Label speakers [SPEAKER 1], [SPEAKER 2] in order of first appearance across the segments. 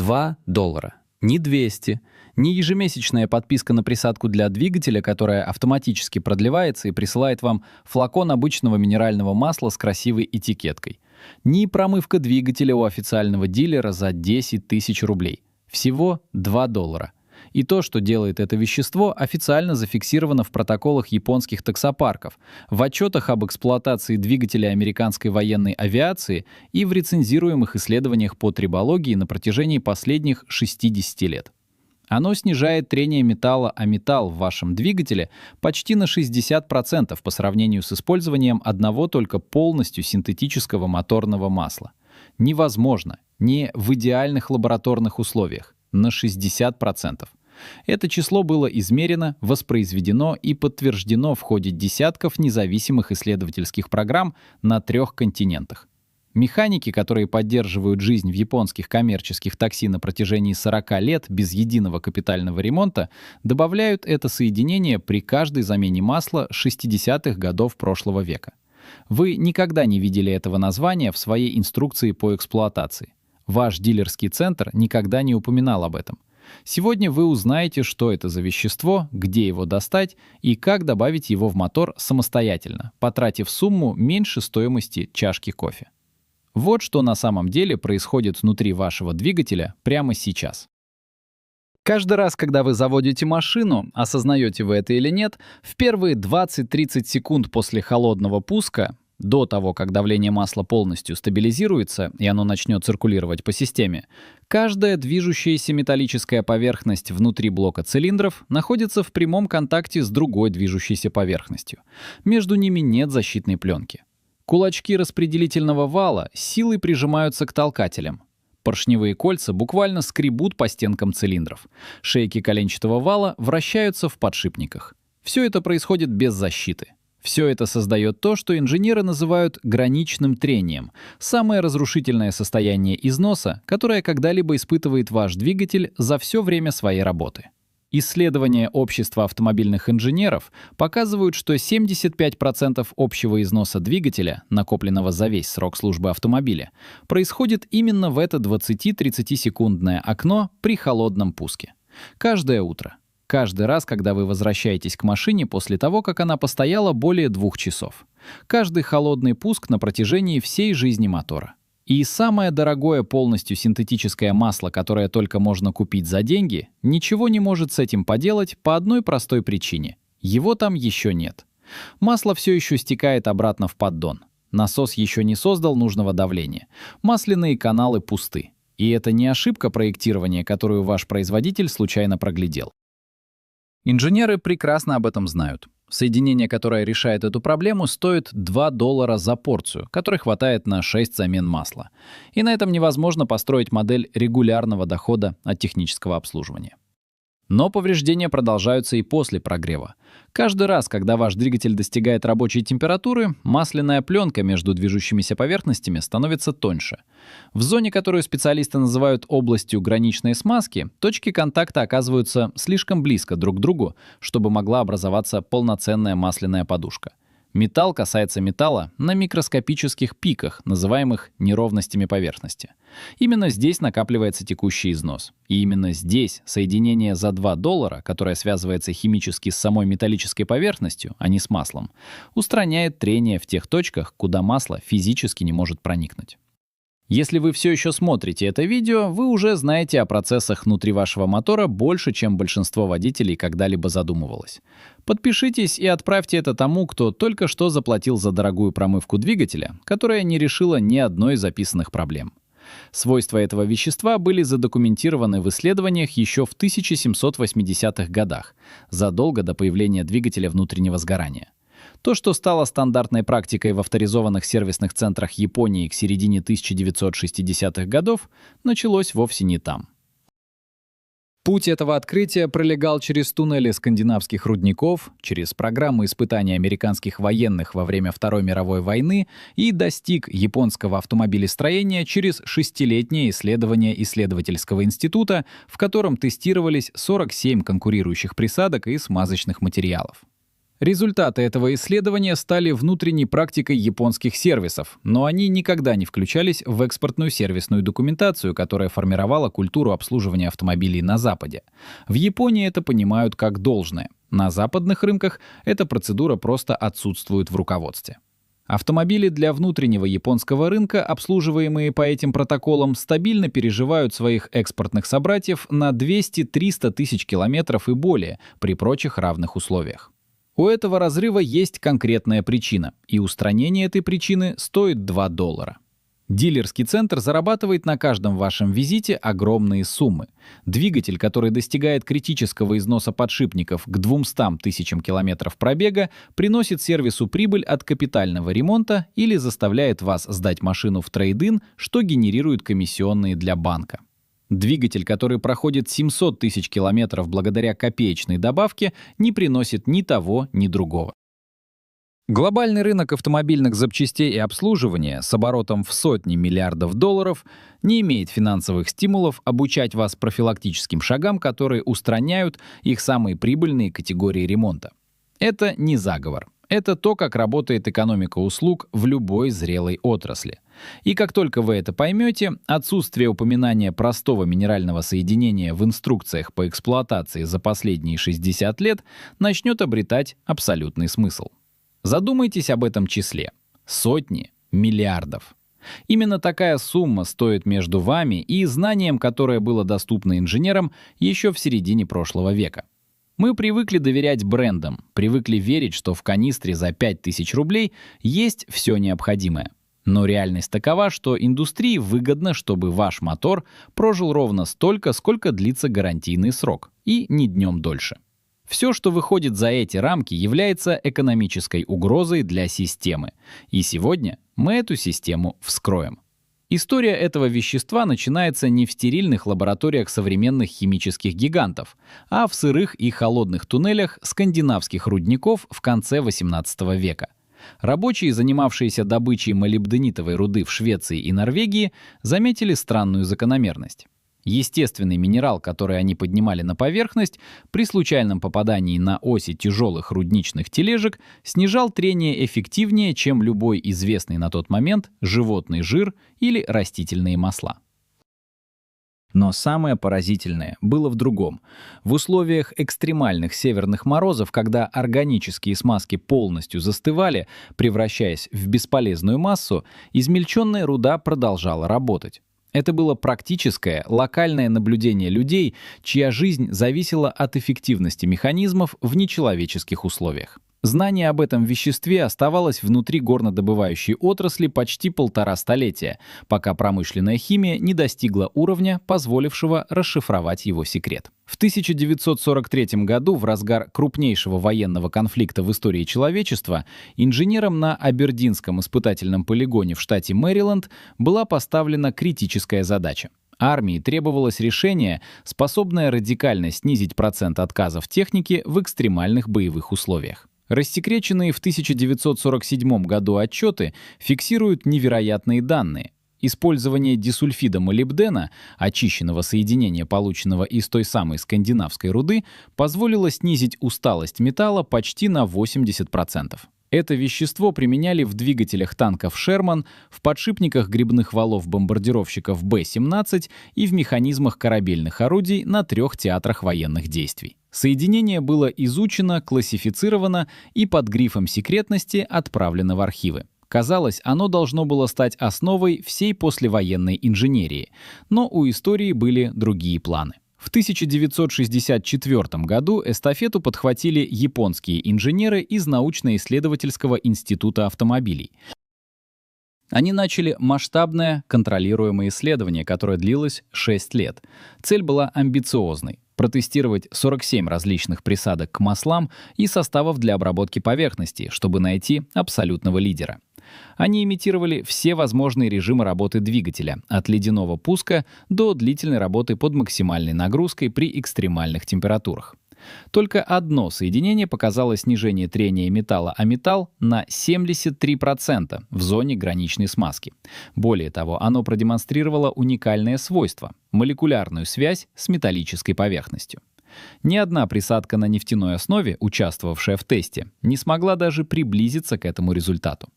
[SPEAKER 1] $2. Не 200, не ежемесячная подписка на присадку для двигателя, которая автоматически продлевается и присылает вам флакон обычного минерального масла с красивой этикеткой. Не промывка двигателя у официального дилера за 10 тысяч рублей. Всего $2. И то, что делает это вещество, официально зафиксировано в протоколах японских таксопарков, в отчетах об эксплуатации двигателя американской военной авиации и в рецензируемых исследованиях по трибологии на протяжении последних 60 лет. Оно снижает трение металла о металл в вашем двигателе почти на 60% по сравнению с использованием одного только полностью синтетического моторного масла. Невозможно, не в идеальных лабораторных условиях, на 60%. Это число было измерено, воспроизведено и подтверждено в ходе десятков независимых исследовательских программ на 3 континентах. Механики, которые поддерживают жизнь в японских коммерческих такси на протяжении 40 лет без единого капитального ремонта, добавляют это соединение при каждой замене масла 60-х годов прошлого века. Вы никогда не видели этого названия в своей инструкции по эксплуатации. Ваш дилерский центр никогда не упоминал об этом. Сегодня вы узнаете, что это за вещество, где его достать и как добавить его в мотор самостоятельно, потратив сумму меньше стоимости чашки кофе. Вот что на самом деле происходит внутри вашего двигателя прямо сейчас. Каждый раз, когда вы заводите машину, осознаете вы это или нет, в первые 20-30 секунд после холодного пуска, до того, как давление масла полностью стабилизируется и оно начнет циркулировать по системе, каждая движущаяся металлическая поверхность внутри блока цилиндров находится в прямом контакте с другой движущейся поверхностью. Между ними нет защитной пленки. Кулачки распределительного вала силой прижимаются к толкателям. Поршневые кольца буквально скребут по стенкам цилиндров. Шейки коленчатого вала вращаются в подшипниках. Все это происходит без защиты. Все это создает то, что инженеры называют граничным трением, самое разрушительное состояние износа, которое когда-либо испытывает ваш двигатель за все время своей работы. Исследования Общества автомобильных инженеров показывают, что 75% общего износа двигателя, накопленного за весь срок службы автомобиля, происходит именно в это 20-30-секундное окно при холодном пуске. Каждое утро. Каждый раз, когда вы возвращаетесь к машине после того, как она постояла более 2 часов. Каждый холодный пуск на протяжении всей жизни мотора. И самое дорогое полностью синтетическое масло, которое только можно купить за деньги, ничего не может с этим поделать по одной простой причине. Его там еще нет. Масло все еще стекает обратно в поддон. Насос еще не создал нужного давления. Масляные каналы пусты. И это не ошибка проектирования, которую ваш производитель случайно проглядел. Инженеры прекрасно об этом знают. Соединение, которое решает эту проблему, стоит $2 за порцию, которой хватает на 6 замен масла. И на этом невозможно построить модель регулярного дохода от технического обслуживания. Но повреждения продолжаются и после прогрева. Каждый раз, когда ваш двигатель достигает рабочей температуры, масляная пленка между движущимися поверхностями становится тоньше. В зоне, которую специалисты называют областью граничной смазки, точки контакта оказываются слишком близко друг к другу, чтобы могла образоваться полноценная масляная подушка. Металл касается металла на микроскопических пиках, называемых неровностями поверхности. Именно здесь накапливается текущий износ. И именно здесь соединение за $2, которое связывается химически с самой металлической поверхностью, а не с маслом, устраняет трение в тех точках, куда масло физически не может проникнуть. Если вы все еще смотрите это видео, вы уже знаете о процессах внутри вашего мотора больше, чем большинство водителей когда-либо задумывалось. Подпишитесь и отправьте это тому, кто только что заплатил за дорогую промывку двигателя, которая не решила ни одной из записанных проблем. Свойства этого вещества были задокументированы в исследованиях еще в 1780-х годах, задолго до появления двигателя внутреннего сгорания. То, что стало стандартной практикой в авторизованных сервисных центрах Японии к середине 1960-х годов, началось вовсе не там. Путь этого открытия пролегал через туннели скандинавских рудников, через программу испытаний американских военных во время Второй мировой войны и достиг японского автомобилестроения через 6-летнее исследование исследовательского института, в котором тестировались 47 конкурирующих присадок и смазочных материалов. Результаты этого исследования стали внутренней практикой японских сервисов, но они никогда не включались в экспортную сервисную документацию, которая формировала культуру обслуживания автомобилей на Западе. В Японии это понимают как должное. На западных рынках эта процедура просто отсутствует в руководстве. Автомобили для внутреннего японского рынка, обслуживаемые по этим протоколам, стабильно переживают своих экспортных собратьев на 200-300 тысяч километров и более при прочих равных условиях. У этого разрыва есть конкретная причина, и устранение этой причины стоит $2. Дилерский центр зарабатывает на каждом вашем визите огромные суммы. Двигатель, который достигает критического износа подшипников к 200 тысячам километров пробега, приносит сервису прибыль от капитального ремонта или заставляет вас сдать машину в трейд-ин, что генерирует комиссионные для банка. Двигатель, который проходит 700 тысяч километров благодаря копеечной добавке, не приносит ни того, ни другого. Глобальный рынок автомобильных запчастей и обслуживания с оборотом в сотни миллиардов долларов не имеет финансовых стимулов обучать вас профилактическим шагам, которые устраняют их самые прибыльные категории ремонта. Это не заговор. Это то, как работает экономика услуг в любой зрелой отрасли. И как только вы это поймете, отсутствие упоминания простого минерального соединения в инструкциях по эксплуатации за последние 60 лет начнет обретать абсолютный смысл. Задумайтесь об этом числе. Сотни миллиардов. Именно такая сумма стоит между вами и знанием, которое было доступно инженерам еще в середине прошлого века. Мы привыкли доверять брендам, привыкли верить, что в канистре за 5000 рублей есть все необходимое. Но реальность такова, что индустрии выгодно, чтобы ваш мотор прожил ровно столько, сколько длится гарантийный срок, и не днем дольше. Все, что выходит за эти рамки, является экономической угрозой для системы. И сегодня мы эту систему вскроем. История этого вещества начинается не в стерильных лабораториях современных химических гигантов, а в сырых и холодных туннелях скандинавских рудников в конце XVIII века. Рабочие, занимавшиеся добычей молибденитовой руды в Швеции и Норвегии, заметили странную закономерность. Естественный минерал, который они поднимали на поверхность, при случайном попадании на оси тяжелых рудничных тележек снижал трение эффективнее, чем любой известный на тот момент животный жир или растительные масла. Но самое поразительное было в другом. В условиях экстремальных северных морозов, когда органические смазки полностью застывали, превращаясь в бесполезную массу, измельченная руда продолжала работать. Это было практическое, локальное наблюдение людей, чья жизнь зависела от эффективности механизмов в нечеловеческих условиях. Знание об этом веществе оставалось внутри горнодобывающей отрасли почти 1,5 столетия, пока промышленная химия не достигла уровня, позволившего расшифровать его секрет. В 1943 году, в разгар крупнейшего военного конфликта в истории человечества, инженерам на Абердинском испытательном полигоне в штате Мэриленд была поставлена критическая задача. Армии требовалось решение, способное радикально снизить процент отказов техники в экстремальных боевых условиях. Рассекреченные в 1947 году отчеты фиксируют невероятные данные. Использование дисульфида молибдена, очищенного соединения, полученного из той самой скандинавской руды, позволило снизить усталость металла почти на 80%. Это вещество применяли в двигателях танков «Шерман», в подшипниках грибных валов бомбардировщиков Б-17 и в механизмах корабельных орудий на 3 театрах военных действий. Соединение было изучено, классифицировано и под грифом секретности отправлено в архивы. Казалось, оно должно было стать основой всей послевоенной инженерии, но у истории были другие планы. В 1964 году эстафету подхватили японские инженеры из научно-исследовательского института автомобилей. Они начали масштабное контролируемое исследование, которое длилось 6 лет. Цель была амбициозной — протестировать 47 различных присадок к маслам и составов для обработки поверхности, чтобы найти абсолютного лидера. Они имитировали все возможные режимы работы двигателя, от ледяного пуска до длительной работы под максимальной нагрузкой при экстремальных температурах. Только одно соединение показало снижение трения металла о металл на 73% в зоне граничной смазки. Более того, оно продемонстрировало уникальное свойство — молекулярную связь с металлической поверхностью. Ни одна присадка на нефтяной основе, участвовавшая в тесте, не смогла даже приблизиться к этому результату.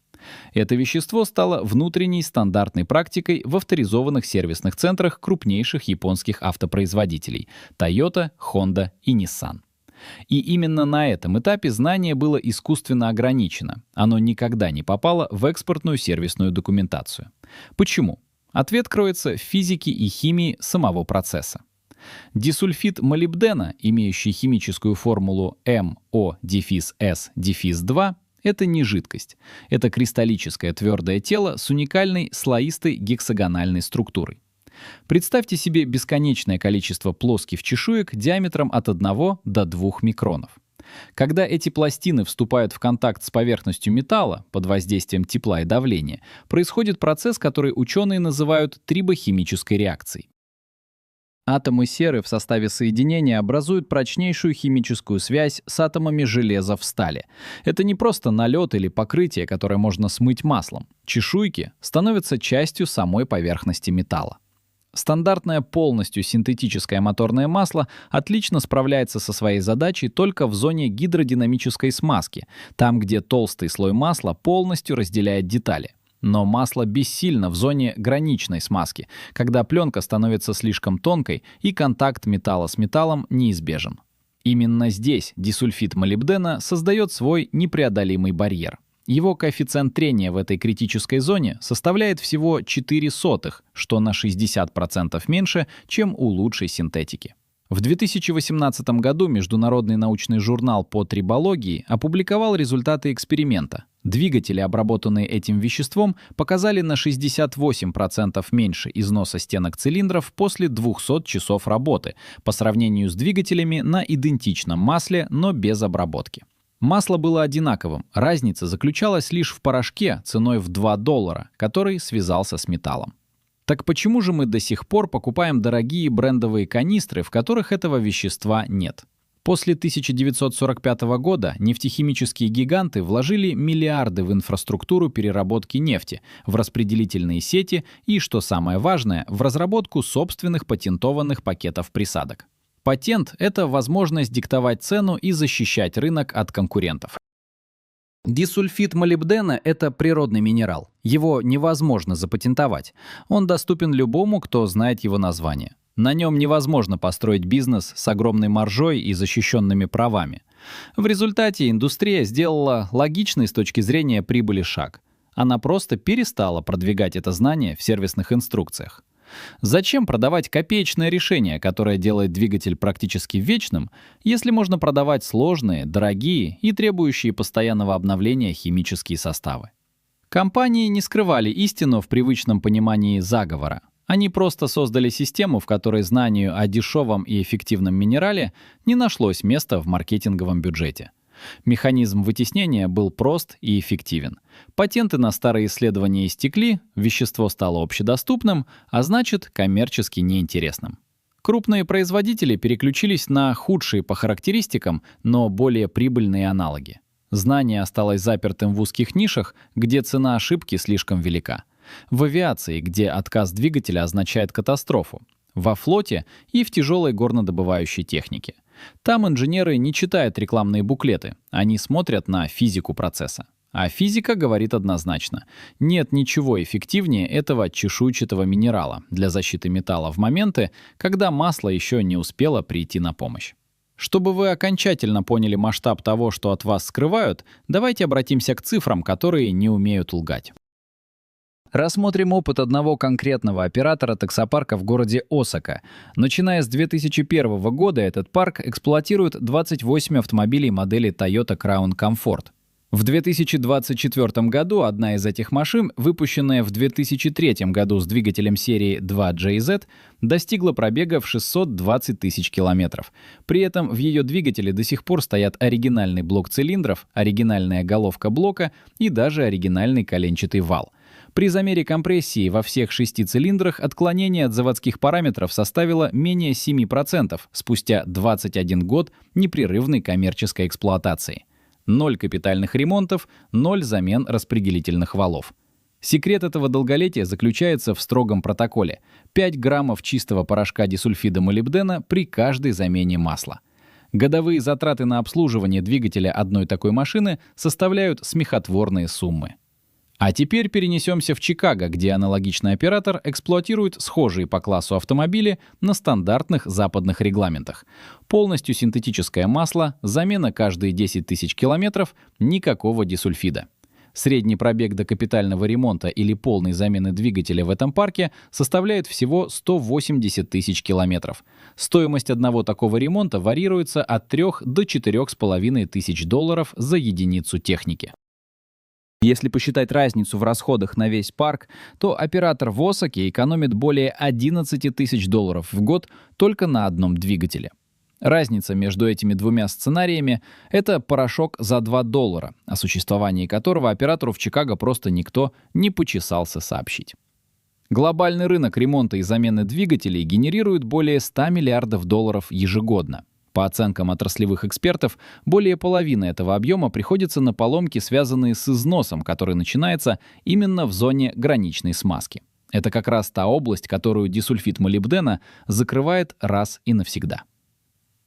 [SPEAKER 1] Это вещество стало внутренней стандартной практикой в авторизованных сервисных центрах крупнейших японских автопроизводителей – Toyota, Honda и Nissan. И именно на этом этапе знание было искусственно ограничено. Оно никогда не попало в экспортную сервисную документацию. Почему? Ответ кроется в физике и химии самого процесса. Дисульфид молибдена, имеющий химическую формулу MO-S-2, это не жидкость. Это кристаллическое твердое тело с уникальной слоистой гексагональной структурой. Представьте себе бесконечное количество плоских чешуек диаметром от 1 до 2 микронов. Когда эти пластины вступают в контакт с поверхностью металла под воздействием тепла и давления, происходит процесс, который ученые называют трибохимической реакцией. Атомы серы в составе соединения образуют прочнейшую химическую связь с атомами железа в стали. Это не просто налет или покрытие, которое можно смыть маслом. Чешуйки становятся частью самой поверхности металла. Стандартное полностью синтетическое моторное масло отлично справляется со своей задачей только в зоне гидродинамической смазки, там, где толстый слой масла полностью разделяет детали. Но масло бессильно в зоне граничной смазки, когда пленка становится слишком тонкой и контакт металла с металлом неизбежен. Именно здесь дисульфид молибдена создает свой непреодолимый барьер. Его коэффициент трения в этой критической зоне составляет всего 0,04, что на 60% меньше, чем у лучшей синтетики. В 2018 году Международный научный журнал по трибологии опубликовал результаты эксперимента. Двигатели, обработанные этим веществом, показали на 68% меньше износа стенок цилиндров после 200 часов работы по сравнению с двигателями на идентичном масле, но без обработки. Масло было одинаковым, разница заключалась лишь в порошке ценой в $2, который связался с металлом. Так почему же мы до сих пор покупаем дорогие брендовые канистры, в которых этого вещества нет? После 1945 года нефтехимические гиганты вложили миллиарды в инфраструктуру переработки нефти, в распределительные сети и, что самое важное, в разработку собственных патентованных пакетов присадок. Патент — это возможность диктовать цену и защищать рынок от конкурентов. Дисульфид молибдена — это природный минерал. Его невозможно запатентовать. Он доступен любому, кто знает его название. На нем невозможно построить бизнес с огромной маржой и защищенными правами. В результате индустрия сделала логичный с точки зрения прибыли шаг. Она просто перестала продвигать это знание в сервисных инструкциях. Зачем продавать копеечное решение, которое делает двигатель практически вечным, если можно продавать сложные, дорогие и требующие постоянного обновления химические составы? Компании не скрывали истину в привычном понимании заговора. Они просто создали систему, в которой знанию о дешевом и эффективном минерале не нашлось места в маркетинговом бюджете. Механизм вытеснения был прост и эффективен. Патенты на старые исследования истекли, вещество стало общедоступным, а значит, коммерчески неинтересным. Крупные производители переключились на худшие по характеристикам, но более прибыльные аналоги. Знание осталось запертым в узких нишах, где цена ошибки слишком велика. В авиации, где отказ двигателя означает катастрофу. Во флоте и в тяжелой горнодобывающей технике. Там инженеры не читают рекламные буклеты, они смотрят на физику процесса. А физика говорит однозначно: нет ничего эффективнее этого чешуйчатого минерала для защиты металла в моменты, когда масло еще не успело прийти на помощь. Чтобы вы окончательно поняли масштаб того, что от вас скрывают, давайте обратимся к цифрам, которые не умеют лгать. Рассмотрим опыт одного конкретного оператора таксопарка в городе Осака. Начиная с 2001 года этот парк эксплуатирует 28 автомобилей модели Toyota Crown Comfort. В 2024 году одна из этих машин, выпущенная в 2003 году с двигателем серии 2JZ, достигла пробега в 620 тысяч километров. При этом в ее двигателе до сих пор стоят оригинальный блок цилиндров, оригинальная головка блока и даже оригинальный коленчатый вал. При замере компрессии во всех 6 цилиндрах отклонение от заводских параметров составило менее 7% спустя 21 год непрерывной коммерческой эксплуатации. 0 капитальных ремонтов, 0 замен распределительных валов. Секрет этого долголетия заключается в строгом протоколе: 5 граммов чистого порошка дисульфида молибдена при каждой замене масла. Годовые затраты на обслуживание двигателя одной такой машины составляют смехотворные суммы. А теперь перенесемся в Чикаго, где аналогичный оператор эксплуатирует схожие по классу автомобили на стандартных западных регламентах. Полностью синтетическое масло, замена каждые 10 тысяч километров, никакого дисульфида. Средний пробег до капитального ремонта или полной замены двигателя в этом парке составляет всего 180 тысяч километров. Стоимость одного такого ремонта варьируется от 3 до 4,5 тысяч долларов за единицу техники. Если посчитать разницу в расходах на весь парк, то оператор в Осаке экономит более 11 тысяч долларов в год только на одном двигателе. Разница между этими двумя сценариями — это порошок за $2, о существовании которого оператору в Чикаго просто никто не почесался сообщить. Глобальный рынок ремонта и замены двигателей генерирует более 100 миллиардов долларов ежегодно. По оценкам отраслевых экспертов, более половины этого объема приходится на поломки, связанные с износом, который начинается именно в зоне граничной смазки. Это как раз та область, которую дисульфид молибдена закрывает раз и навсегда.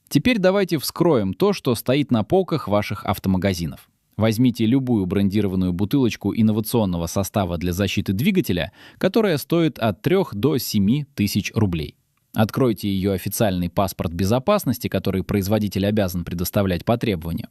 [SPEAKER 1] Теперь давайте вскроем то, что стоит на полках ваших автомагазинов. Возьмите любую брендированную бутылочку инновационного состава для защиты двигателя, которая стоит от 3 до 7 тысяч рублей. Откройте ее официальный паспорт безопасности, который производитель обязан предоставлять по требованию.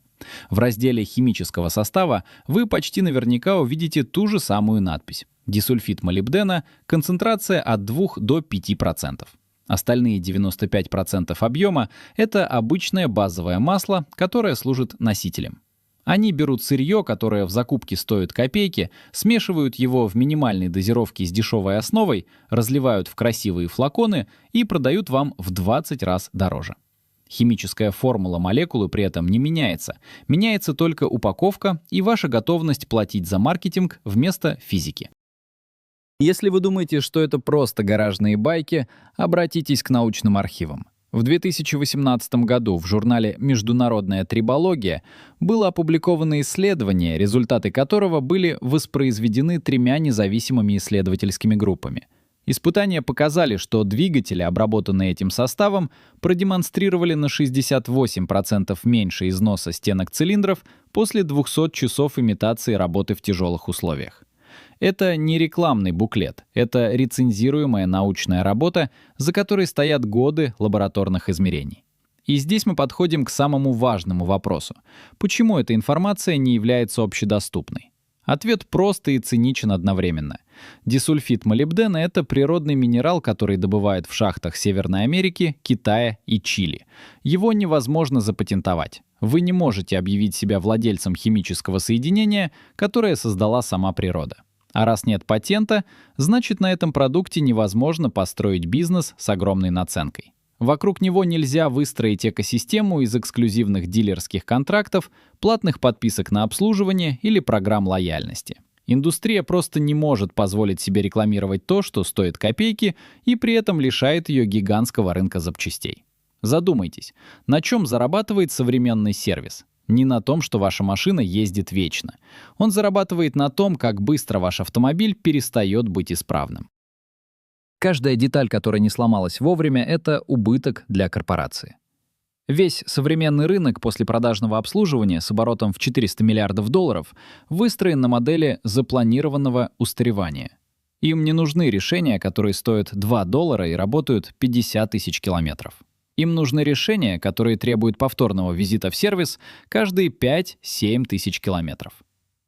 [SPEAKER 1] В разделе химического состава вы почти наверняка увидите ту же самую надпись: дисульфид молибдена, концентрация от 2 до 5%. Остальные 95% объема — это обычное базовое масло, которое служит носителем. Они берут сырье, которое в закупке стоит копейки, смешивают его в минимальной дозировке с дешевой основой, разливают в красивые флаконы и продают вам в 20 раз дороже. Химическая формула молекулы при этом не меняется. Меняется только упаковка и ваша готовность платить за маркетинг вместо физики. Если вы думаете, что это просто гаражные байки, обратитесь к научным архивам. В 2018 году в журнале «Международная трибология» было опубликовано исследование, результаты которого были воспроизведены 3 независимыми исследовательскими группами. Испытания показали, что двигатели, обработанные этим составом, продемонстрировали на 68% меньше износа стенок цилиндров после 200 часов имитации работы в тяжелых условиях. Это не рекламный буклет, это рецензируемая научная работа, за которой стоят годы лабораторных измерений. И здесь мы подходим к самому важному вопросу: почему эта информация не является общедоступной? Ответ прост и циничен одновременно. Дисульфид молибдена — это природный минерал, который добывают в шахтах Северной Америки, Китая и Чили. Его невозможно запатентовать. Вы не можете объявить себя владельцем химического соединения, которое создала сама природа. А раз нет патента, значит, на этом продукте невозможно построить бизнес с огромной наценкой. Вокруг него нельзя выстроить экосистему из эксклюзивных дилерских контрактов, платных подписок на обслуживание или программ лояльности. Индустрия просто не может позволить себе рекламировать то, что стоит копейки, и при этом лишает ее гигантского рынка запчастей. Задумайтесь, на чем зарабатывает современный сервис? Не на том, что ваша машина ездит вечно. Он зарабатывает на том, как быстро ваш автомобиль перестает быть исправным. Каждая деталь, которая не сломалась вовремя, — это убыток для корпорации. Весь современный рынок послепродажного обслуживания с оборотом в 400 миллиардов долларов выстроен на модели запланированного устаревания. Им не нужны решения, которые стоят $2 и работают 50 тысяч километров. Им нужны решения, которые требуют повторного визита в сервис каждые 5-7 тысяч километров.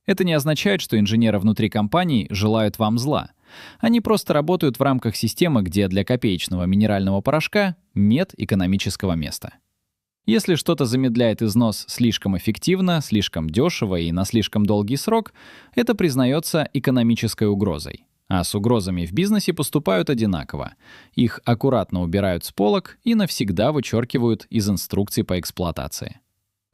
[SPEAKER 1] Это не означает, что инженеры внутри компаний желают вам зла. Они просто работают в рамках системы, где для копеечного минерального порошка нет экономического места. Если что-то замедляет износ слишком эффективно, слишком дешево и на слишком долгий срок, это признается экономической угрозой. А с угрозами в бизнесе поступают одинаково. Их аккуратно убирают с полок и навсегда вычеркивают из инструкций по эксплуатации.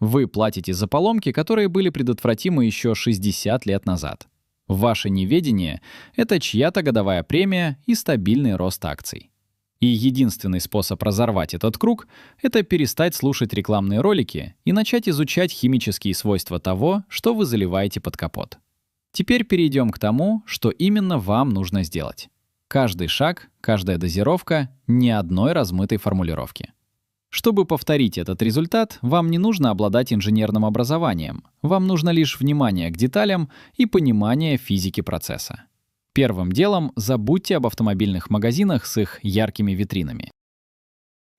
[SPEAKER 1] Вы платите за поломки, которые были предотвратимы еще 60 лет назад. Ваше неведение — это чья-то годовая премия и стабильный рост акций. И единственный способ разорвать этот круг — это перестать слушать рекламные ролики и начать изучать химические свойства того, что вы заливаете под капот. Теперь перейдем к тому, что именно вам нужно сделать. Каждый шаг, каждая дозировка — ни одной размытой формулировки. Чтобы повторить этот результат, вам не нужно обладать инженерным образованием. Вам нужно лишь внимание к деталям и понимание физики процесса. Первым делом забудьте об автомобильных магазинах с их яркими витринами.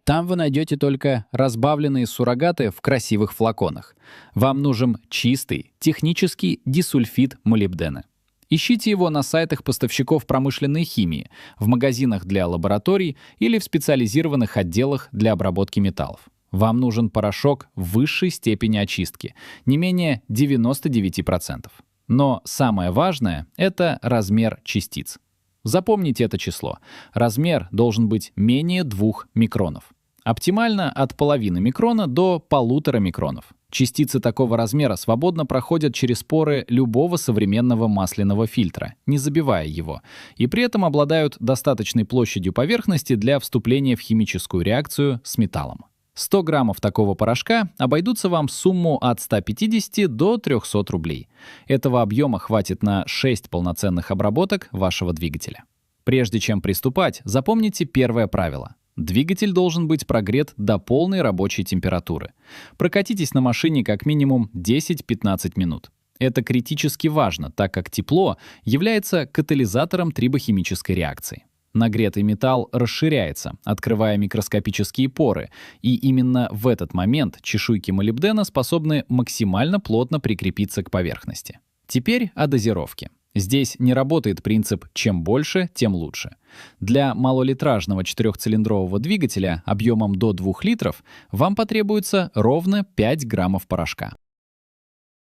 [SPEAKER 1] Там вы найдете только разбавленные суррогаты в красивых флаконах. Вам нужен чистый, технический дисульфид молибдена. Ищите его на сайтах поставщиков промышленной химии, в магазинах для лабораторий или в специализированных отделах для обработки металлов. Вам нужен порошок высшей степени очистки, не менее 99%. Но самое важное — это размер частиц. Запомните это число. Размер должен быть менее 2 микронов. Оптимально от половины микрона до 1,5 микронов. Частицы такого размера свободно проходят через поры любого современного масляного фильтра, не забивая его, и при этом обладают достаточной площадью поверхности для вступления в химическую реакцию с металлом. 100 граммов такого порошка обойдутся вам в сумму от 150 до 300 рублей. Этого объема хватит на 6 полноценных обработок вашего двигателя. Прежде чем приступать, запомните первое правило. Двигатель должен быть прогрет до полной рабочей температуры. Прокатитесь на машине как минимум 10-15 минут. Это критически важно, так как тепло является катализатором трибохимической реакции. Нагретый металл расширяется, открывая микроскопические поры, и именно в этот момент чешуйки молибдена способны максимально плотно прикрепиться к поверхности. Теперь о дозировке. Здесь не работает принцип «чем больше, тем лучше». Для малолитражного четырехцилиндрового двигателя объемом до 2 литров вам потребуется ровно 5 граммов порошка.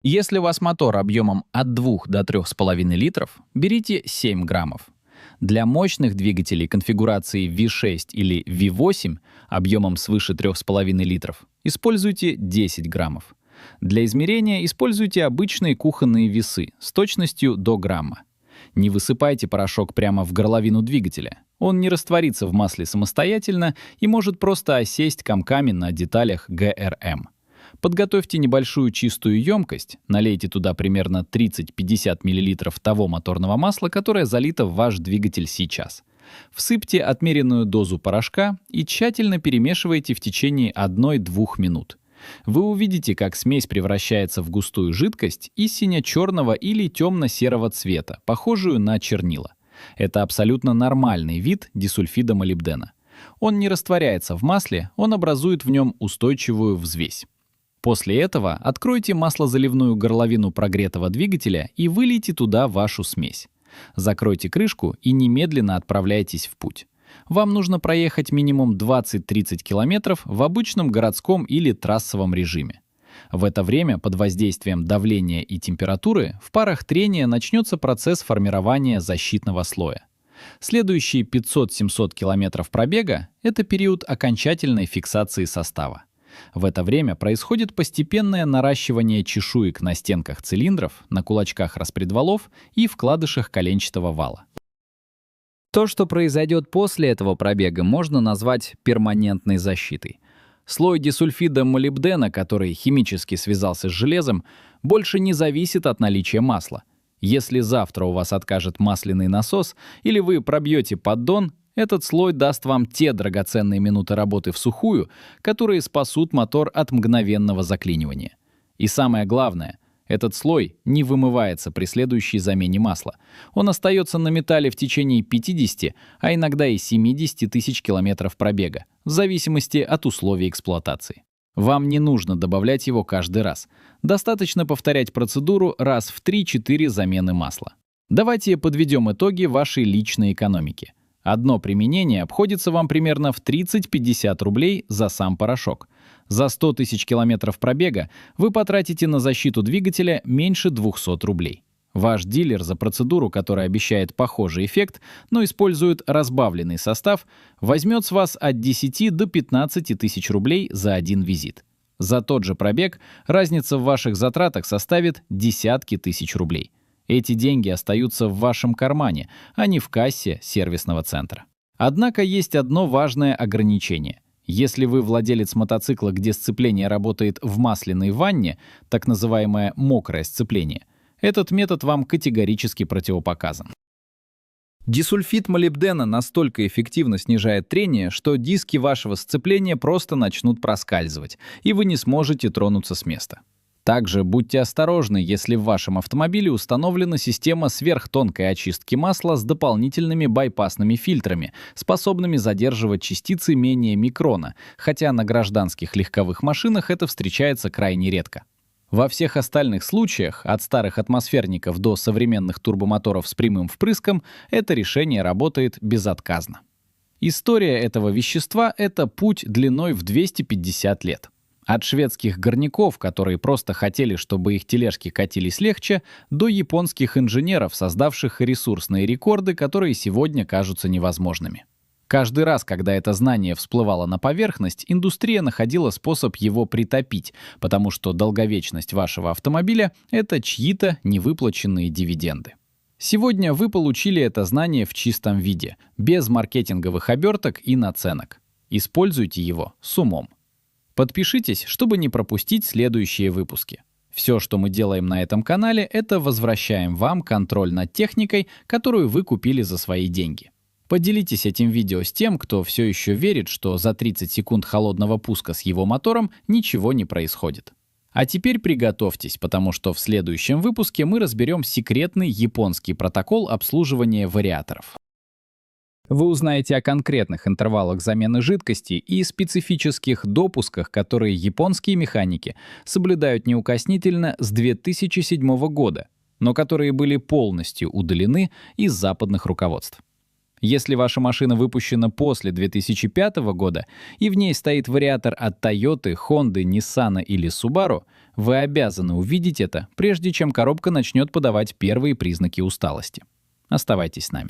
[SPEAKER 1] Если у вас мотор объемом от 2 до 3,5 литров, берите 7 граммов. Для мощных двигателей конфигурации V6 или V8 объемом свыше 3,5 литров используйте 10 граммов. Для измерения используйте обычные кухонные весы с точностью до грамма. Не высыпайте порошок прямо в горловину двигателя. Он не растворится в масле самостоятельно и может просто осесть комками на деталях ГРМ. Подготовьте небольшую чистую емкость, налейте туда примерно 30-50 мл того моторного масла, которое залито в ваш двигатель сейчас. Всыпьте отмеренную дозу порошка и тщательно перемешивайте в течение 1-2 минут. Вы увидите, как смесь превращается в густую жидкость из сине-черного или темно-серого цвета, похожую на чернила. Это абсолютно нормальный вид дисульфида молибдена. Он не растворяется в масле, он образует в нем устойчивую взвесь. После этого откройте маслозаливную горловину прогретого двигателя и вылейте туда вашу смесь. Закройте крышку и немедленно отправляйтесь в путь. Вам нужно проехать минимум 20-30 километров в обычном городском или трассовом режиме. В это время под воздействием давления и температуры в парах трения начнется процесс формирования защитного слоя. Следующие 500-700 километров пробега — это период окончательной фиксации состава. В это время происходит постепенное наращивание чешуек на стенках цилиндров, на кулачках распредвалов и вкладышах коленчатого вала. То, что произойдет после этого пробега, можно назвать перманентной защитой. Слой дисульфида молибдена, который химически связался с железом, больше не зависит от наличия масла. Если завтра у вас откажет масляный насос или вы пробьете поддон, этот слой даст вам те драгоценные минуты работы в сухую, которые спасут мотор от мгновенного заклинивания. И самое главное, этот слой не вымывается при следующей замене масла. Он остается на металле в течение 50, а иногда и 70 тысяч километров пробега, в зависимости от условий эксплуатации. Вам не нужно добавлять его каждый раз. Достаточно повторять процедуру раз в 3-4 замены масла. Давайте подведем итоги вашей личной экономики. Одно применение обходится вам примерно в 30-50 рублей за сам порошок. За 100 тысяч километров пробега вы потратите на защиту двигателя меньше 200 рублей. Ваш дилер за процедуру, которая обещает похожий эффект, но использует разбавленный состав, возьмет с вас от 10 до 15 тысяч рублей за один визит. За тот же пробег разница в ваших затратах составит десятки тысяч рублей. Эти деньги остаются в вашем кармане, а не в кассе сервисного центра. Однако есть одно важное ограничение. Если вы владелец мотоцикла, где сцепление работает в масляной ванне, так называемое мокрое сцепление, Этот метод вам категорически противопоказан. Дисульфид молибдена настолько эффективно снижает трение, что диски вашего сцепления просто начнут проскальзывать, и вы не сможете тронуться с места. Также будьте осторожны, если в вашем автомобиле установлена система сверхтонкой очистки масла с дополнительными байпасными фильтрами, способными задерживать частицы менее микрона, хотя на гражданских легковых машинах это встречается крайне редко. Во всех остальных случаях, от старых атмосферников до современных турбомоторов с прямым впрыском, это решение работает безотказно. История этого вещества — это путь длиной в 250 лет. От шведских горняков, которые просто хотели, чтобы их тележки катились легче, до японских инженеров, создавших ресурсные рекорды, которые сегодня кажутся невозможными. Каждый раз, когда это знание всплывало на поверхность, индустрия находила способ его притопить, потому что долговечность вашего автомобиля — это чьи-то невыплаченные дивиденды. Сегодня вы получили это знание в чистом виде, без маркетинговых оберток и наценок. Используйте его с умом. Подпишитесь, чтобы не пропустить следующие выпуски. Все, что мы делаем на этом канале, это возвращаем вам контроль над техникой, которую вы купили за свои деньги. Поделитесь этим видео с тем, кто все еще верит, что за 30 секунд холодного пуска с его мотором ничего не происходит. А теперь приготовьтесь, потому что в следующем выпуске мы разберем секретный японский протокол обслуживания вариаторов. Вы узнаете о конкретных интервалах замены жидкости и специфических допусках, которые японские механики соблюдают неукоснительно с 2007 года, но которые были полностью удалены из западных руководств. Если ваша машина выпущена после 2005 года и в ней стоит вариатор от Toyota, Honda, Nissan или Subaru, вы обязаны увидеть это, прежде чем коробка начнет подавать первые признаки усталости. Оставайтесь с нами.